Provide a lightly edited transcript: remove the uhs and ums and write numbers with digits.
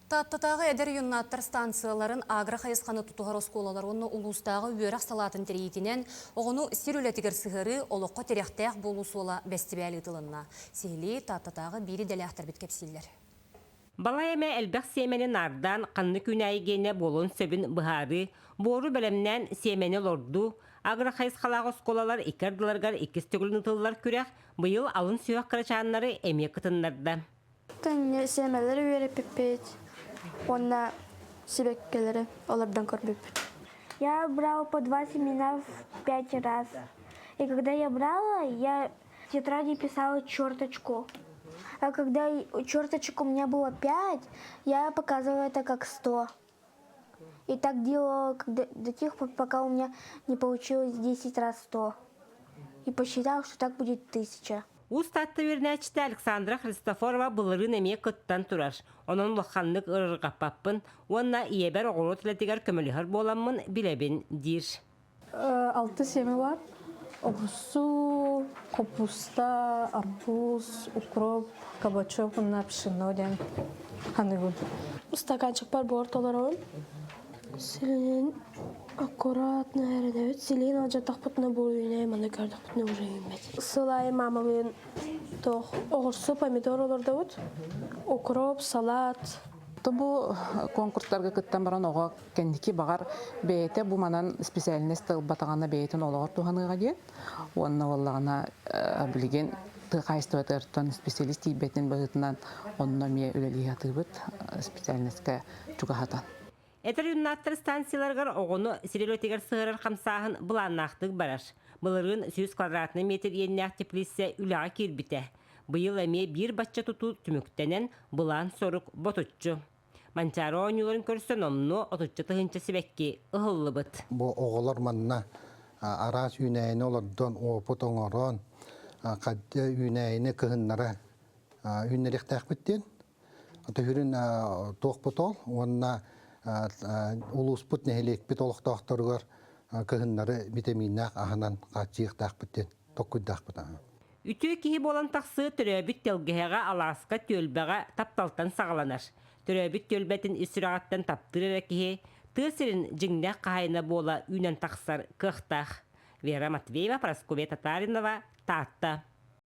Таттатағы әдер юннаттар станцияларын агра хайысқаны тұтуғар осколалар оны улустағы өріқ салатын тірейтінен оғыну сирулетігер сығыры олыққа теректәқ болу сола бәстібәлі тылынна. Сейлі таттатағы бері дәліқтір біткепсейлер. Балайаме әлбәқ семені нардан қанны күнәйгені болын сөбін бұхары, бору бәлемнен семені лорду, агра хайысқалағы осколалар икардыларғар икістігілін тылылар күрәқ, бұйыл алын сүйақ қырачанлары әме қытынларда. Тәне семелері веріп пеппет. Он себеккелері олардан көрбіп. Я брала по 2 семена в 5 раз. И когда я брала, я в тетради писала черточку. А когда черточек у меня было 5, я показывала это как 100. И так делала до тех пор, пока у меня не получилось 10 раз 100. И посчитала, что так будет 1000. Устатты вернәчті Александра Христофорова бұлырын әме күттан тұрар. Onun лұққанлық ұрырға паппын, онна иебер оғыру тілетігер көмілігір боламын білебін дир. 6 семе var. Огурцу, капуста, арбуз, укроп, кабачок, bunlar pişirmeden hanıgın. Стаканчик бар борталарын. Селен аккуратно әрінәует. Селен алжаттақ бұтына болуына, маны көрдік бұтына уже емет. Сылай мамамын тоқ. Оғырсы, помидор оларда өт. Укроп, салат. Бұл конкурстарға күттен баран оға кәндікі бағар бәйті бұл манан специалист батағана бәйтін олағыр туғаныға дейін. Онына олағына білген қайысты өтірттен специалист ебетін бағытынан онына ме өлелі атыбыт специалистке чуғағатан. Әтір юннаттыр станцияларғар оғыны сирелетігер сығырыр қамсағын бұланнақтық барар. Бұлырын 100 квадратны метр еннәқ теплесе үліға кербіті. Бұйыл әме бір батча тұту түміктенен бұлан сорық ботутчу. Манчары оңыларын көрсен омну отуччы тұхынчы себекке ұғылы бұд. Бұл оғылар манна арас үйнәйіні олардан опыт оңырын, қадды үйнәйіні кығынлары үйнерек тәқпіттен. Түхірін тоқ бұт ол, онына ұлыс бұт нәхелек біт олықтақтарығар кығынлары витаминнақ ағынан қатжиық тәқпіттен, тоққыд тәқпіттен. Үті кейі болан тақсы түрәбіт телгіға аласқа төлбәға тапталтан сағаланар. Түрәбіт төлбәтін үсірағаттан таптырыр кейі тысырын жіңдәқ қайына бола үйнен тақсар қықтақ. Вера Матвеева, Прасковья Татаринова, Татта.